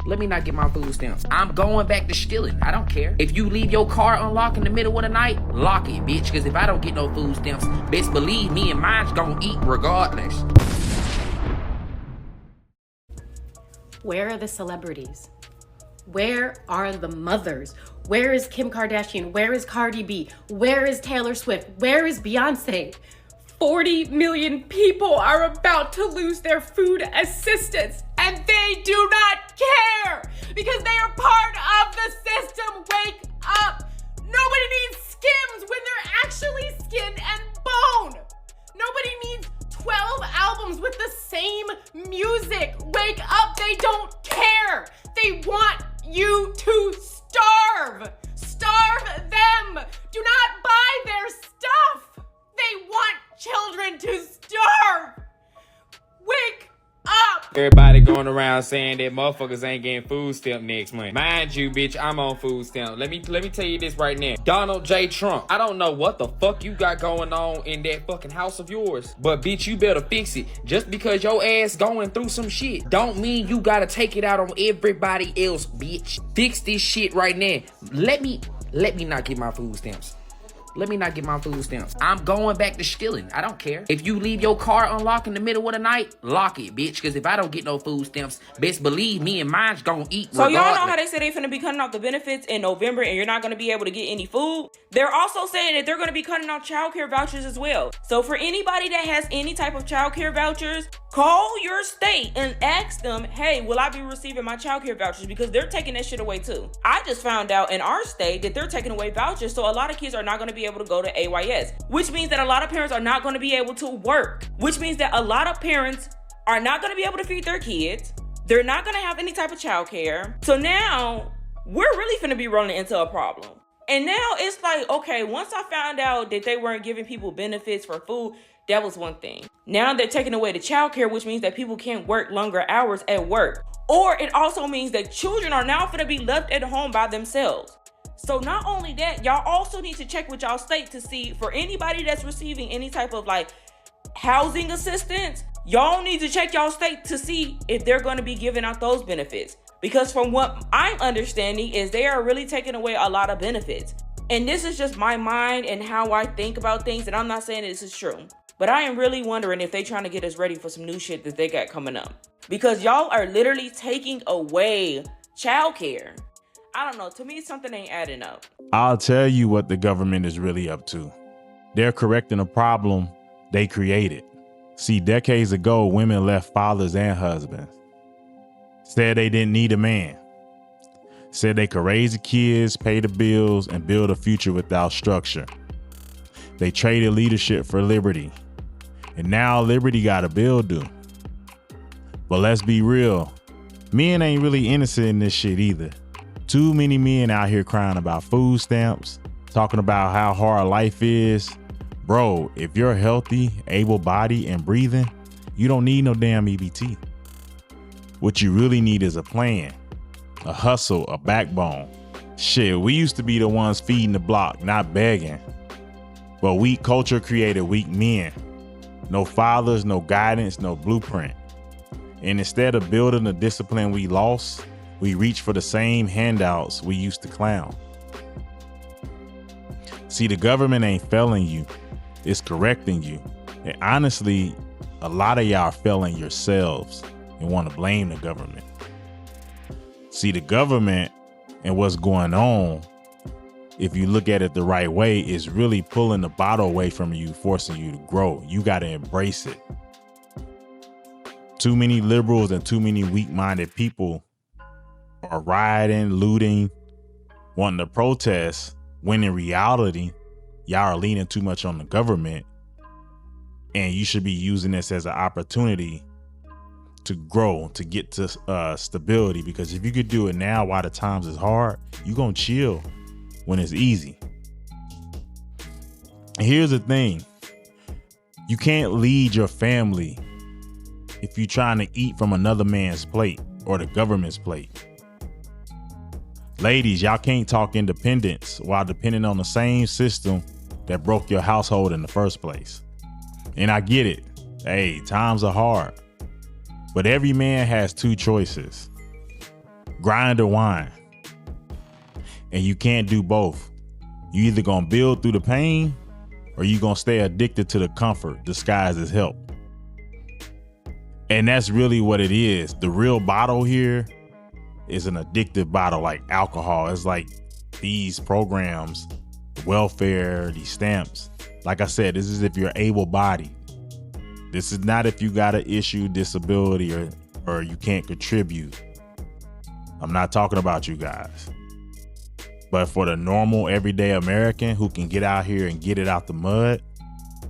Let me not get my food stamps. I'm going back to skilling. I don't care. If you leave your car unlocked in the middle of the night, lock it, bitch. Because if I don't get no food stamps, best believe me and mine's gonna eat regardless. Where are the celebrities? Where are the mothers? Where is Kim Kardashian? Where is Cardi B? Where is Taylor Swift? Where is Beyonce? 40 million people are about to lose their food assistance, and they do not care because they are part of the system. Wake up. Nobody needs Skims when they're actually skin and bone. Nobody needs 12 albums with the same music. Wake up. They don't care. They want you to starve. Starve them. Do not buy their stuff. They want children to starve. Wake up. Everybody going around saying that motherfuckers ain't getting food stamp next month. Mind you, bitch, I'm on food stamp. Let me tell you this right now. Donald J. Trump, I don't know what the fuck you got going on in that fucking house of yours, but bitch, you better fix it. Just because your ass going through some shit don't mean you gotta take it out on everybody else, bitch. Fix this shit right now. Let me not get my food stamps. Let me not get my food stamps. I'm going back to skilling. I don't care. If you leave your car unlocked in the middle of the night, lock it, bitch. Because if I don't get no food stamps, best believe me and mine's gonna eat So regardless. y'all know how they say they finna be cutting off the benefits in November and you're not gonna be able to get any food? They're also saying that they're gonna be cutting off childcare vouchers as well. So for anybody that has any type of childcare vouchers, call your state and ask them, hey, will I be receiving my childcare vouchers? Because they're taking that shit away too. I just found out in our state that they're taking away vouchers, so a lot of kids are not gonna be able to go to AYS, which means that a lot of parents are not gonna be able to work, which means that a lot of parents are not gonna be able to feed their kids. They're not gonna have any type of childcare. So now we're really finna be running into a problem. And now it's like, okay, once I found out that they weren't giving people benefits for food, that was one thing. Now they're taking away the childcare, which means that people can't work longer hours at work. Or it also means that children are now gonna be left at home by themselves. So not only that, y'all also need to check with y'all state to see for anybody that's receiving any type of like housing assistance, y'all need to check y'all state to see if they're going to be giving out those benefits. Because from what I'm understanding is they are really taking away a lot of benefits. And this is just my mind and how I think about things. And I'm not saying this is true, but I am really wondering if they trying to get us ready for some new shit that they got coming up. Because y'all are literally taking away childcare. I don't know. To me, something ain't adding up. I'll tell you what the government is really up to. They're correcting a problem they created. See, decades ago, women left fathers and husbands. Said they didn't need a man. Said they could raise the kids, pay the bills, and build a future without structure. They traded leadership for liberty. And now liberty got a bill due. But let's be real. Men ain't really innocent in this shit either. Too many men out here crying about food stamps, talking about how hard life is. Bro, if you're healthy, able-bodied, and breathing, you don't need no damn EBT. What you really need is a plan, a hustle, a backbone. Shit, we used to be the ones feeding the block, not begging. But weak culture created weak men. No fathers, no guidance, no blueprint. And instead of building the discipline we lost, we reach for the same handouts we used to clown. See, the government ain't failing you. It's correcting you. And honestly, a lot of y'all are failing yourselves and want to blame the government. See, the government and what's going on, if you look at it the right way, is really pulling the bottle away from you, forcing you to grow. You got to embrace it. Too many liberals and too many weak-minded people are rioting, looting, wanting to protest, when in reality, y'all are leaning too much on the government, and you should be using this as an opportunity to grow, to get to stability. Because if you could do it now while the times is hard, you're gonna chill when it's easy. And here's the thing. You can't lead your family if you're trying to eat from another man's plate or the government's plate. Ladies, y'all can't talk independence while depending on the same system that broke your household in the first place. And I get it. Hey, times are hard. But every man has two choices. grind or wine. And you can't do both. You either gonna build through the pain or you gonna stay addicted to the comfort disguised as help. And that's really what it is. The real bottle here is an addictive bottle like alcohol. It's like these programs, welfare, these stamps. Like I said, this is if you're able-bodied. This is not if you got an issue, disability, or you can't contribute. I'm not talking about you guys. But for the normal everyday American who can get out here and get it out the mud,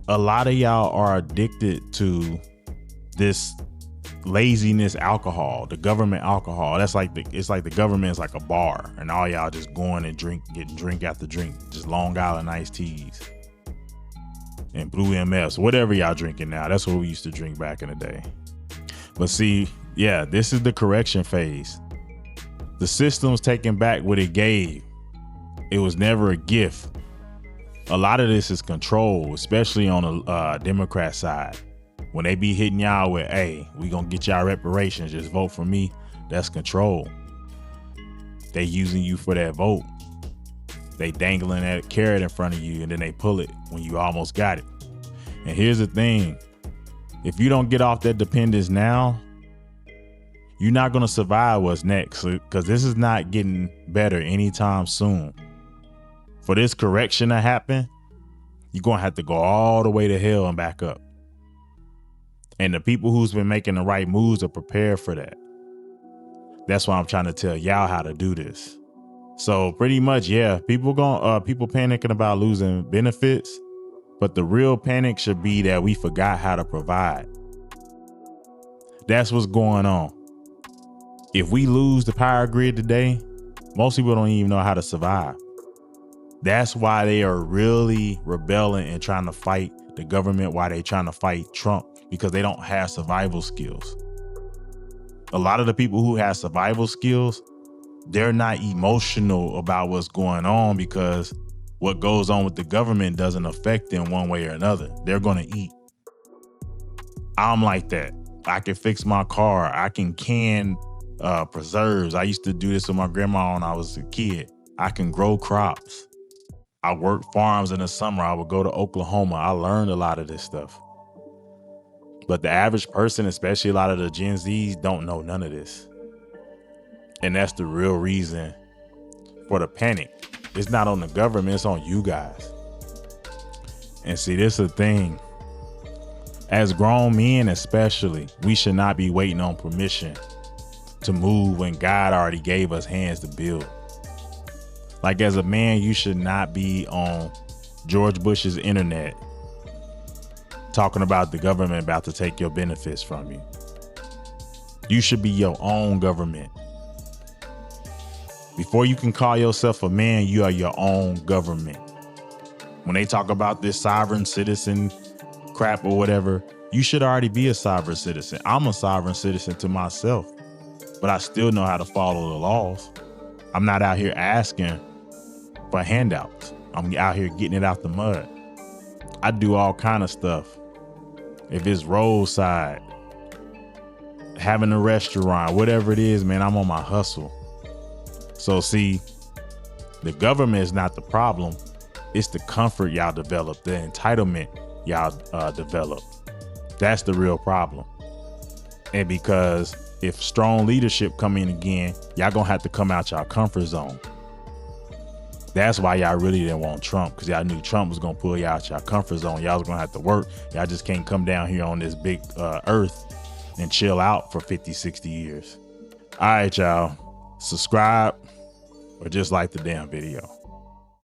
a lot of y'all are addicted to this laziness alcohol, the government alcohol. It's like the government is like a bar and all y'all just going and getting drink after drink, just Long Island iced teas and Blue MFs, whatever y'all drinking now. That's what we used to drink back in the day. But see, yeah, this is the correction phase. The system's taking back what it gave. It was never a gift. A lot of this is control, especially on the Democrat side. When they be hitting y'all with, hey, we gonna get y'all reparations, just vote for me. That's control. They using you for that vote. They dangling that carrot in front of you and then they pull it when you almost got it. And here's the thing. If you don't get off that dependence now, you're not gonna survive what's next, because this is not getting better anytime soon. For this correction to happen, you're gonna have to go all the way to hell and back up. And the people who's been making the right moves are prepared for that. That's why I'm trying to tell y'all how to do this. So pretty much, yeah, people panicking about losing benefits, but the real panic should be that we forgot how to provide. That's what's going on. If we lose the power grid today, most people don't even know how to survive. That's why they are really rebelling and trying to fight the government, why they trying to fight Trump, because they don't have survival skills. A lot of the people who have survival skills, they're not emotional about what's going on because what goes on with the government doesn't affect them one way or another. They're going to eat. I'm like that. I can fix my car. I can preserves. I used to do this with my grandma when I was a kid. I can grow crops. I worked farms in the summer. I would go to Oklahoma. I learned a lot of this stuff. But the average person, especially a lot of the Gen Zs, don't know none of this. And that's the real reason for the panic. It's not on the government, it's on you guys. And see, this is the thing. As grown men especially, we should not be waiting on permission to move when God already gave us hands to build. Like as a man, you should not be on George Bush's internet talking about the government about to take your benefits from you. You should be your own government. Before you can call yourself a man, you are your own government. When they talk about this sovereign citizen crap or whatever, you should already be a sovereign citizen. I'm a sovereign citizen to myself, but I still know how to follow the laws. I'm not out here asking for handouts. I'm out here getting it out the mud. I do all kind of stuff. If it's roadside, having a restaurant, whatever it is, man, I'm on my hustle. So see, the government is not the problem. It's the comfort y'all develop, the entitlement y'all develop. That's the real problem. And because if strong leadership come in again, y'all gonna have to come out y'all comfort zone. That's why y'all really didn't want Trump, because y'all knew Trump was gonna pull y'all out y'all comfort zone. Y'all was gonna have to work. Y'all just can't come down here on this big earth and chill out for 50, 60 years. All right, y'all. Subscribe or just like the damn video.